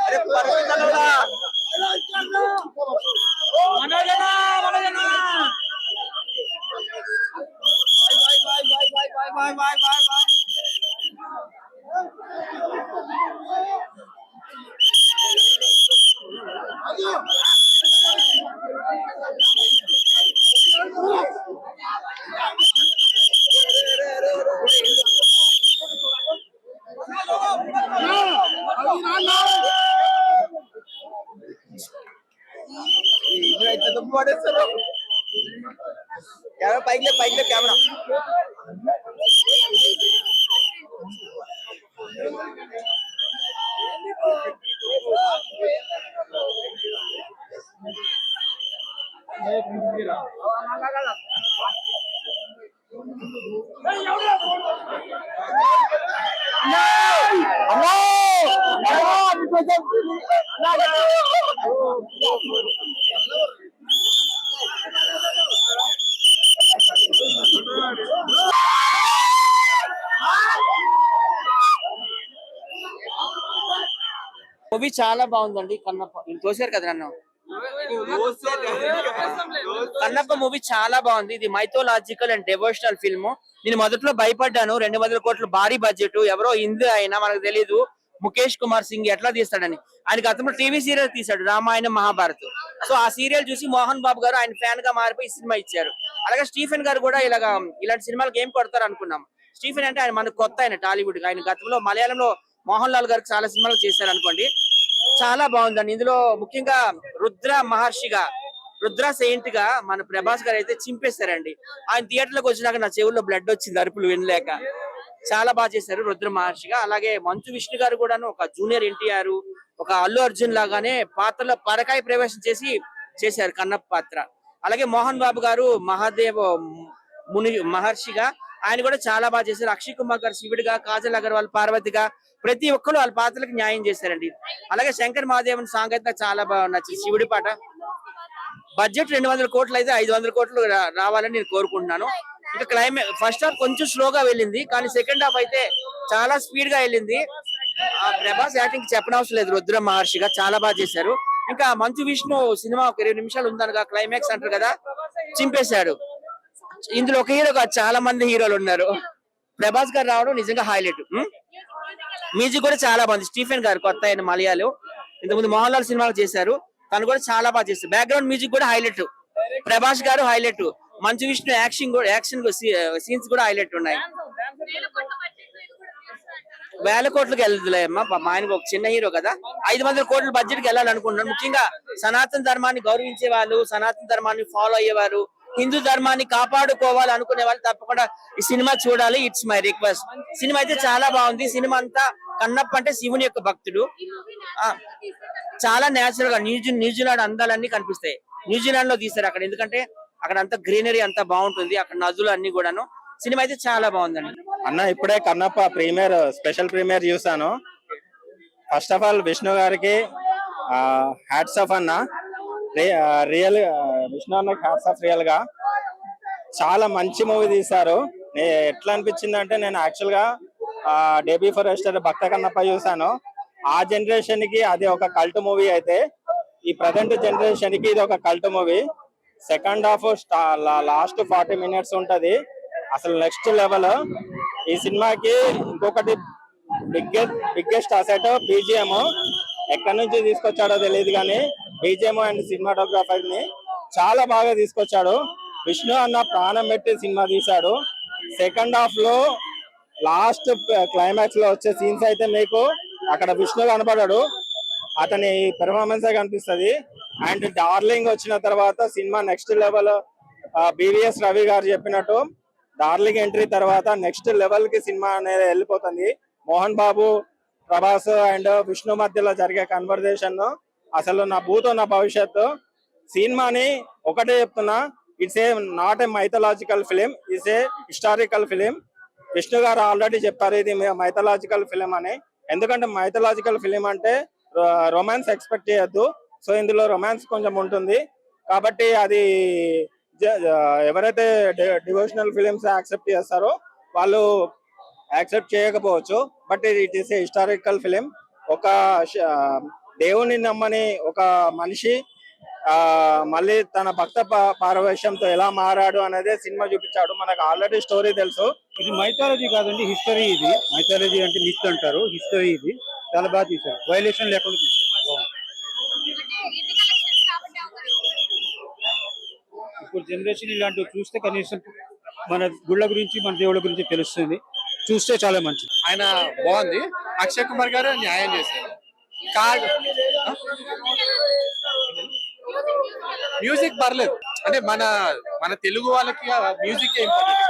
अरे कैमरा पाइक ले camera movie చాలా బాగుందండి. కన్నప్ప చూసారు కదా నన్ను. కన్నప్ప మూవీ చాలా బాగుంది. ఇది మైథోలాజికల్ అండ్ డివోషనల్ ఫిల్మ్. నేను మొదట్లో భయపడ్డాను. 200 కోట్లు భారీ బడ్జెట్, ఎవరో హిందూ అయినా మనకు తెలియదు ముఖేష్ కుమార్ సింగ్ ఎట్లా తీస్తాడని. ఆయన గతంలో టీవీ సీరియల్ తీశాడు రామాయణం మహాభారత్. సో ఆ సీరియల్ చూసి మోహన్ బాబు గారు ఆయన ఫ్యాన్ గా మారిపోయి సినిమా ఇచ్చారు. అలాగే స్టీఫెన్ గారు కూడా ఇలాంటి సినిమాలకు ఏం కొడతారు అనుకున్నాం. స్టీఫెన్ అంటే ఆయన మనకు కొత్త, ఆయన టాలీవుడ్. ఆయన గతంలో మలయాళంలో మోహన్ లాల్ గారికి చాలా సినిమాలు చేశారు అనుకోండి. చాలా బాగుందండి. ఇందులో ముఖ్యంగా రుద్ర మహర్షిగా, రుద్ర సెయింట్ గా మన ప్రభాస్ గారు అయితే చింపేశారండి. ఆయన థియేటర్లకు వచ్చినాక నా చెవుల్లో బ్లడ్ వచ్చింది అరుపులు వినలేక. చాలా బాగా చేశారు రుద్ర మహర్షిగా. అలాగే మంచు విష్ణు గారు కూడాను ఒక జూనియర్ ఎన్టీఆర్, ఒక అల్లు అర్జున్ లాగానే పాత్రలో పరకాయ ప్రవేశం చేశారు కన్నప్ప పాత్ర. అలాగే మోహన్ బాబు గారు మహాదేవ్ ముని మహర్షిగా ఆయన కూడా చాలా బాగా చేశారు. అక్షయ్ కుమార్ గారు శివుడిగా, కాజల్ అగర్వాల్ పార్వతిగా, ప్రతి ఒక్కరు వాళ్ళ పాత్రలకు న్యాయం చేశారండి. అలాగే శంకర్ మహాదేవన్ సాంగ్ అయితే చాలా బాగా నచ్చింది. శివుడి పాట. బడ్జెట్ 200 కోట్లు అయితే 500 కోట్లు రావాలని నేను కోరుకుంటున్నాను. ఇంకా ఫస్ట్ హాఫ్ కొంచెం స్లోగా వెళ్ళింది, కానీ సెకండ్ హాఫ్ అయితే చాలా స్పీడ్ గా వెళ్ళింది. ప్రభాస్ యాక్టింగ్ చెప్పనవసరం లేదు. రుద్ర మహర్షిగా చాలా బాగా చేశారు. ఇంకా మంచు విష్ణు సినిమా ఒక 20 నిమిషాలు ఉందనగా క్లైమాక్స్ అంటారు కదా, చింపేశాడు. ఇందులో ఒక హీరో కాదు, చాలా మంది హీరోలు ఉన్నారు. ప్రభాస్ గారు రావడం నిజంగా హైలైట్. మ్యూజిక్ కూడా చాలా బాగుంది. స్టీఫెన్ గారు కొత్త ఆయన మలయాళం, ఇంతకుముందు మోహన్ లాల్ సినిమాలు చేశారు. తను కూడా చాలా బాగా చేస్తారు. బ్యాక్గ్రౌండ్ మ్యూజిక్ కూడా హైలైట్. ప్రభాస్ గారు highlight. Manchu Vishnu action scenes కూడా హైలైట్ ఉన్నాయి. 1000 కోట్లకి వెళ్తుందిలే అమ్మా. మా ఆయన ఒక చిన్న హీరో కదా. 500 కోట్ల బడ్జెట్ కి వెళ్ళాలనుకుంటున్నాను. ముఖ్యంగా సనాతన ధర్మాన్ని గౌరవించే వాళ్ళు, సనాతన ధర్మాన్ని ఫాలో అయ్యేవారు, హిందూ ధర్మాన్ని కాపాడుకోవాలి అనుకునే వాళ్ళు తప్పకుండా ఈ సినిమా చూడాలి. It's my request. సినిమా అయితే చాలా బాగుంది. సినిమా అంతా కన్నప్ప అంటే శివుని యొక్క భక్తుడు. చాలా నేచురల్ గా న్యూజిలాండ్ అందాలన్నీ కనిపిస్తాయి. న్యూజిలాండ్ లో తీశారు అక్కడ, ఎందుకంటే అక్కడ అంతా గ్రీనరీ అంతా బాగుంటుంది. అక్కడ నదులు అన్ని కూడాను. సినిమా అయితే చాలా బాగుందండి. అన్న ఇప్పుడే కన్నప్ప స్పెషల్ ప్రీమియర్ చూసాను. ఫస్ట్ ఆఫ్ ఆల్ విష్ణు గారికి హ్యాట్స్ ఆఫ్ అన్న. రియల్ విష్ణు అన్నకి హ్యాట్స్ ఆఫ్. రియల్ గా చాలా మంచి మూవీ తీశారు. ఎట్లా అనిపించింది అంటే, నేను యాక్చువల్ గా డేబీ ఫారెస్టర్ భక్త కన్నప్ప చూసాను. ఆ జనరేషన్ కి అది ఒక కల్ట్ మూవీ అయితే, ఈ ప్రజెంట్ జనరేషన్ కి ఇది ఒక cult movie. Second half last 40 minutes ఉంటది, అసలు నెక్స్ట్ లెవెల్. ఈ సినిమాకి ఇంకొకటి బిగ్గెస్ట్ అసెట్ బీజిఎం. ఎక్కడి నుంచి తీసుకొచ్చాడో తెలియదు కానీ బీజిఎం అండ్ సినిమాటోగ్రాఫర్ ని చాలా బాగా తీసుకొచ్చాడు. విష్ణు అన్న ప్రాణం పెట్టి సినిమా తీశాడు. సెకండ్ హాఫ్ లో లాస్ట్ క్లైమాక్స్ లో వచ్చే సీన్స్ అయితే మీకు అక్కడ విష్ణు కనపడాడు, అతని పెర్ఫార్మెన్స్ కనిపిస్తుంది. అండ్ డార్లింగ్ వచ్చిన తర్వాత cinema next level. BVS Ravi గారు చెప్పినట్టు డార్లింగ్ ఎంట్రీ తర్వాత నెక్స్ట్ లెవెల్ కి సినిమా అనేది వెళ్ళిపోతుంది. మోహన్ బాబు, ప్రభాస్ అండ్ విష్ణు మధ్యలో జరిగే కన్వర్జేషన్ అసలు నా భూతో నా భవిష్యత్తు. సినిమాని ఒకటే చెప్తున్నా, it's a not a mythological film, it's a historical film. Vishnu గారు ఆల్రెడీ చెప్పారు ఇది మైథలాజికల్ ఫిలిం అని. ఎందుకంటే మైథలాజికల్ ఫిలిం అంటే రొమాన్స్ ఎక్స్పెక్ట్ చేయొద్దు. సో ఇందులో రొమాన్స్ కొంచెం ఉంటుంది కాబట్టి అది ఎవరైతే డివోషనల్ ఫిలిమ్స్ యాక్సెప్ట్ చేస్తారో వాళ్ళు యాక్సెప్ట్ చేయకపోవచ్చు, but it is a historical film. ఒక దేవుని నమ్మని ఒక మనిషి మళ్ళీ తన భక్త పారవేశంతో ఎలా మారాడు అనేది సినిమా చూపించాడు. మనకు ఆల్రెడీ స్టోరీ తెలుసు. ఇది మైథాలజీ కాదండి, హిస్టరీ. ఇది మైథాలజీ అంటే మిత్ అంటారు, హిస్టరీ. ఇది చాలా బాగా తీశారు, వైలేషన్ లేకుండా తీశారు. ఇప్పుడు జనరేషన్ ఇలాంటివి చూస్తే కనీసం మన గుళ్ళ గురించి మన దేవుళ్ళ గురించి తెలుస్తుంది, చూస్తే చాలా మంచిది. ఆయన బాగుంది. అక్షయ్ కుమార్ గారు న్యాయం చేశారు. మ్యూజిక్ పర్లేదు, అంటే మన మన తెలుగు వాళ్ళకి మ్యూజిక్ ఇంపార్టెంట్.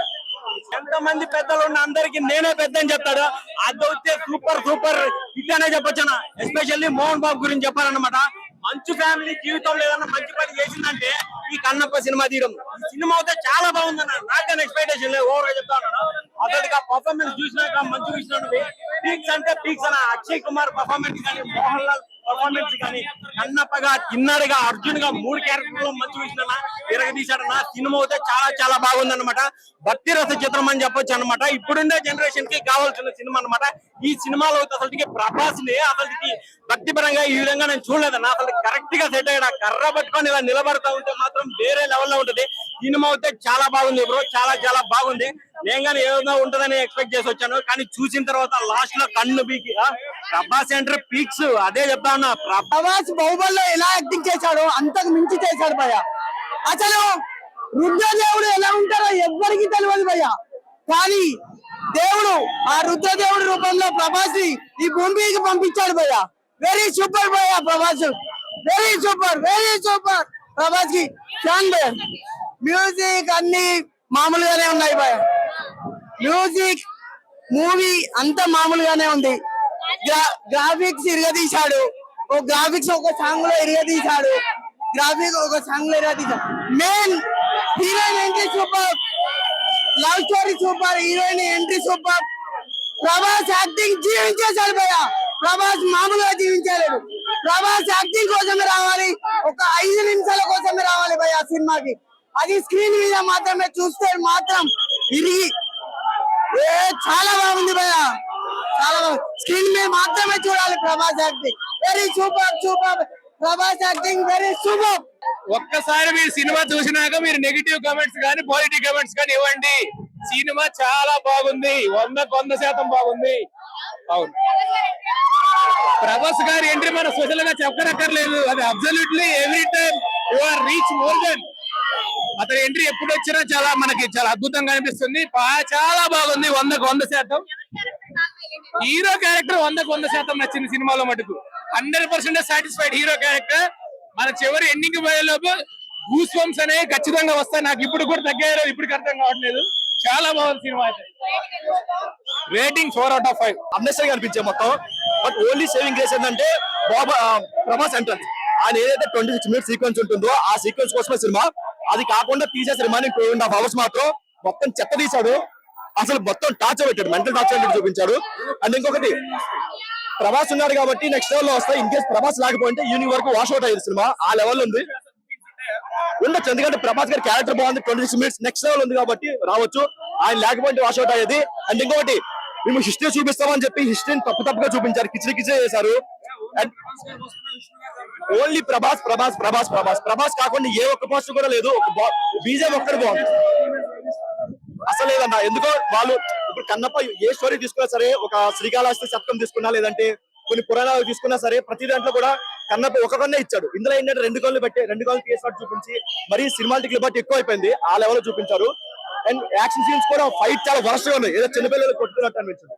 ఎంతమంది పెద్దలు ఉన్న అందరికి నేనే పెద్ద అని చెప్తాడు. అదైతే సూపర్ సూపర్ హిట్ అనే చెప్పొచ్చు. ఎస్పెషల్లీ మోహన్ బాబు గురించి చెప్పాలన్నమాట. మంచు ఫ్యామిలీ జీవితంలో ఏదన్నా మంచి పని చేసిందంటే ఈ కన్నప్ప సినిమా తీయడం. ఈ సినిమా అయితే చాలా బాగుందన్న, నాకన్నా ఎక్స్పెక్టేషన్ లేదు. ఓవర్ గా చెప్తాను. అతడికి ఆ పర్ఫార్మెన్స్ చూసినాక మంచి చూసినట్టు పీక్స్ అంటే పీక్స్ అన్న. అక్షయ్ కుమార్ పర్ఫార్మెన్స్ కానీ, మోహన్ లాల్ పర్ఫార్మెన్స్ కానీ, కన్నప్పగా, కిన్నారుగా, అర్జున్ గా 3 క్యారెక్టర్లు మంచి చూసిన విరగదీశాడన్న. సినిమా అయితే చాలా చాలా బాగుందన్నమాట. భక్తి రస చిత్రం అని చెప్పొచ్చు అనమాట. ఇప్పుడుండే జనరేషన్ కి కావాల్సిన సినిమా అనమాట. ఈ సినిమాలో అసలుకి ప్రభాస్ ని అసలుకి భక్తి పరంగా ఈ విధంగా నేను చూడలేదన్న. అసలు కరెక్ట్ గా సెట్ అయ్యాడు. కర్ర పట్టుకొని ఇలా నిలబడతా ఉంటే మాత్రం వేరే లెవెల్లో ఉంటది. సినిమా అయితే చాలా బాగుంది బ్రో, చాలా చాలా బాగుంది. నేను కానీ ఏదైనా ఉంటదని ఎక్స్పెక్ట్ చేసి వచ్చాను, కానీ చూసిన తర్వాత లాస్ట్ లో కన్ను బీకి ప్రభాస్ ఎంటర్ పీక్స్. అదే చెప్తా ఉన్నా, ప్రభాస్ బాహుబలిలో ఎలా యాక్టింగ్ చేశాడో అంతకు మించి చేశాడు భయ్య. అసలు రుద్రదేవుడు ఎలా ఉంటారో ఎవ్వరికి తెలియదు భయ్య, కానీ దేవుడు ఆ రుద్రదేవుడి రూపంలో ప్రభాస్ ని ఈ భూమికి పంపించాడు భయ్య. వెరీ సూపర్ భయ్య Prabhas, very super, very super. Prabhas కి ఫ్యాన్ భయ్య. మ్యూజిక్ అన్ని మామూలుగానే ఉన్నాయి భయ్య. మ్యూజిక్ మూవీ అంతా మామూలుగానే ఉంది. గ్రాఫిక్స్ ఇరగదీశాడు. గ్రాఫిక్స్ ఒక సాంగ్ లో ఇరగదీశాడు. గ్రాఫిక్స్ ఒక సాంగ్ లో ఇరగదీశాడు. Main heroine entry super, love story super, heroine entry super. Prabhas acting జీవించేశాడు భయ్య. ప్రభాస్ మామూలుగా జీవించలేడు. ప్రభాస్ యాక్టింగ్ కోసమే రావాలి, ఒక 5 నిమిషాల కోసమే రావాలి భయ్య సినిమాకి. అది స్క్రీన్ మీద మాత్రమే చూస్తే మాత్రం ఇరిగి చాలా బాగుంది భయ్య, చాలా బాగుంది. స్క్రీన్ మీద మాత్రమే చూడాలి Prabhas acting. Very super super. Prabhas acting very super. ఒక్కసారి మీరు సినిమా చూసినాక మీరు నెగిటివ్ కామెంట్స్ కానీ పాజిటివ్ కామెంట్స్ కానీ ఇవ్వండి. సినిమా చాలా బాగుంది, 100% బాగుంది. అవును, ప్రభాస్ గారి ఎంట్రీ మన స్పెషల్ గా చెప్పనక్కర్లేదు. అది absolutely every time you are reach more then. అతని ఎంట్రీ ఎప్పుడు వచ్చినా చాలా మనకి చాలా అద్భుతంగా అనిపిస్తుంది. చాలా బాగుంది, 100% హీరో క్యారెక్టర్ 100% నచ్చింది సినిమాలో మటుకు. 100% సాటిస్ఫైడ్ హీరో క్యారెక్టర్. మన చివరి ఎండింగ్ పోయేలోపు గూస్ బంప్స్ అనేవి ఖచ్చితంగా వస్తాయి. నాకు ఇప్పుడు కూడా తగ్గారో ఇప్పటికి అర్థం కావట్లేదు. చాలా బాగుంది సినిమా అయితే. రేటింగ్ 4/5. అన్నెసరీగా అనిపించే మొత్తం. బట్ ఓన్లీ సేవింగ్ గ్రేస్ ఏంటంటే ప్రభాస్ ఎంట్రన్స్. ఆయన ఏదైతే 26 మినిట్స్ సీక్వెన్స్ ఉంటుందో ఆ సీక్వెన్స్ కోసమే సినిమా. అది కాకుండా తీసేసి రిమైనింగ్ 2.5 hours మాత్రం మొత్తం చెత్త తీశాడు. అసలు మొత్తం టార్చర్ పెట్టాడు, మెంటల్ టార్చర్ చూపించాడు. అండ్ ఇంకొకటి, ప్రభాస్ ఉన్నాడు కాబట్టి నెక్స్ట్ లెవెల్ లో వస్తాయి. ఇన్ కేసు ప్రభాస్ లేకపోతే ఈవినింగ్ వరకు వాష్ అవుట్ అయ్యేది సినిమా. ఆ లెవెల్ ఉంది, ఉండొచ్చు. ఎందుకంటే ప్రభాస్ గారి క్యారెక్టర్ బాగుంది, 26 మినిట్స్ నెక్స్ట్ లెవెల్ ఉంది కాబట్టి రావచ్చు. ఆయన లేకపోతే వాష్ అవుట్ అయ్యేది. అండ్ ఇంకొకటి, మేము హిస్టరీ చూపిస్తామని చెప్పి హిస్టరీని తప్పుగా చూపించారు, కిచిడి చేశారు. ఓన్లీ ప్రభాస్ ప్రభాస్ ప్రభాస్ ప్రభాస్ ప్రభాస్ కాకుండా ఏ ఒక్క పోస్టర్ కూడా లేదు. బీజేపీ ఒక్కటి బాగుంది, అసలు లేదన్న. ఎందుకో వాళ్ళు ఇప్పుడు కన్నప్ప ఏ స్టోరీ తీసుకున్నా సరే, ఒక శ్రీకాళహస్తి శతకం తీసుకున్నా, లేదంటే కొన్ని పురాణాలు తీసుకున్నా సరే, ప్రతి దాంట్లో కూడా కన్నప్ప ఒక కన్నే ఇచ్చాడు. ఇందులో ఏంటంటే 2 కళ్ళు పెట్టి 2 కళ్ళు తీసినట్టు చూపించి మరి సినిమాటిక్ లిబర్టీ ఎక్కువ అయిపోయింది. ఆ లెవెల్ చూపించారు. అండ్ యాక్షన్ సీన్స్ కూడా ఫైట్ చాలా వరస్ట్గా ఉన్నాయి, ఏదో చిన్నపిల్లలు కొట్టుకున్నట్టు అనిపించింది.